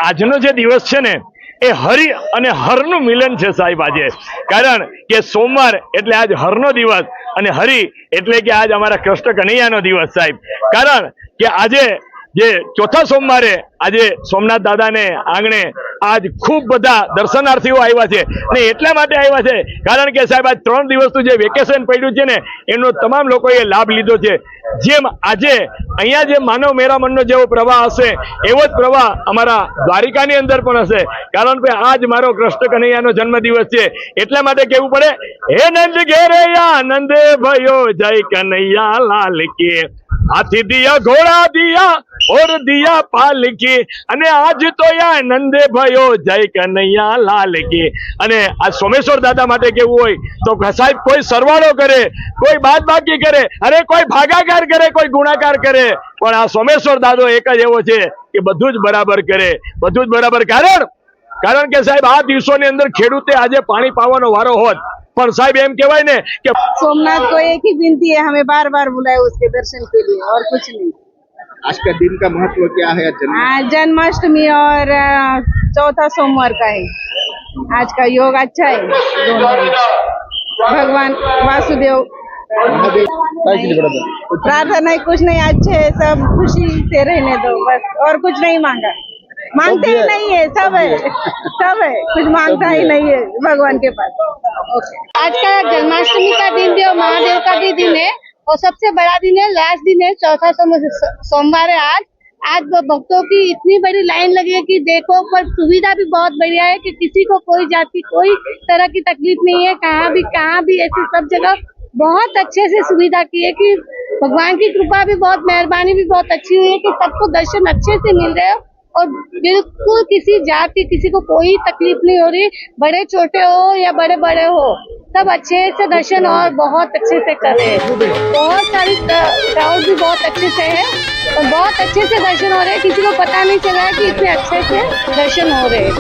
આજનો જે દિવસ છે ને એ હરિ અને હરનું મિલન છે સાહેબ આજે, કારણ કે સોમવાર એટલે આજ હરનો દિવસ અને હરિ એટલે કે આજ અમારા કૃષ્ણ કનૈયાનો દિવસ સાહેબ, કારણ કે આજે જે ચોથા સોમવારે આજે સોમનાથ દાદાને આંગણે આજ ખૂબ બધા દર્શનાર્થીઓ આવ્યા છે ને એટલા માટે આવ્યા છે કારણ કે સાહેબ આજ 3 દિવસનું જે વેકેશન પડ્યું છે ને એનો તમામ લોકોએ લાભ લીધો છે। જેમ આજે અહીંયા જે માનવ મેરામણનો જેવો પ્રવાહ હશે એવો જ પ્રવાહ અમારા દ્વારિકાની અંદર પણ હશે, કારણ કે આજ મારો કૃષ્ણ કનૈયાનો જન્મદિવસ છે એટલા માટે કહેવું પડે, હે નંદ ઘેરે આનંદ ભયો જય કનૈયા લાલ કી, हाथी दिया घोड़ा दिया और दिया पालकी, અને આજ તો આનંદ ભયો જય કનૈયા લાલ કી। અને આ સોમેશ્વર દાદા માટે કેવું હોય તો સાહેબ કોઈ સરવાળો કરે, કોઈ બાદબાકી કરે, અરે કોઈ ભાગાકાર કરે, કોઈ ગુણાકાર કરે, પણ આ સોમેશ્વર દાદો એક જ એવો છે કે બધું જ બરાબર કરે, બધું જ બરાબર। કારણ કે સાહેબ આ દિવસોની અંદર ખેડૂતે આજે પાણી પાવાનો વારો હોત, पर साहब एम कहवाय ने कि सोमनाथ को एक ही विनती है, हमें बार बार बुलाए उसके दर्शन के लिए और कुछ नहीं। आज का दिन का महत्व क्या है? जन्माष्टमी और चौथा सोमवार का है। आज का योग अच्छा है दोनों। भगवान वासुदेव प्रार्थना कुछ नहीं, अच्छे सब खुशी से रहने दो बस, और कुछ नहीं मांगा, मांगते ही नहीं है, सब है कुछ मांगता ही नहीं है भगवान के पास। आज का जन्माष्टमी का दिन भी और महादेव का भी दिन है, और सबसे बड़ा दिन है, लास्ट दिन है, चौथा सोमवार है आज भक्तों की इतनी बड़ी लाइन लगी है कि देखो, पर सुविधा भी बहुत बढ़िया है कि किसी को कोई जाति कोई तरह की तकलीफ नहीं है, कहाँ भी ऐसी सब जगह बहुत अच्छे से सुविधा की है कि भगवान की कृपा भी बहुत, मेहरबानी भी बहुत अच्छी हुई है कि सबको दर्शन अच्छे से मिल रहे हो और बिल्कुल किसी जाति किसी को कोई तकलीफ नहीं हो रही, बड़े छोटे हो या बड़े बड़े हो सब अच्छे से दर्शन और बहुत अच्छे से कर रहे हैं। बहुत सारी क्राउड भी बहुत अच्छे से है और बहुत अच्छे से दर्शन हो रहे हैं, किसी को पता नहीं चला है कि इतने अच्छे से दर्शन हो रहे हैं।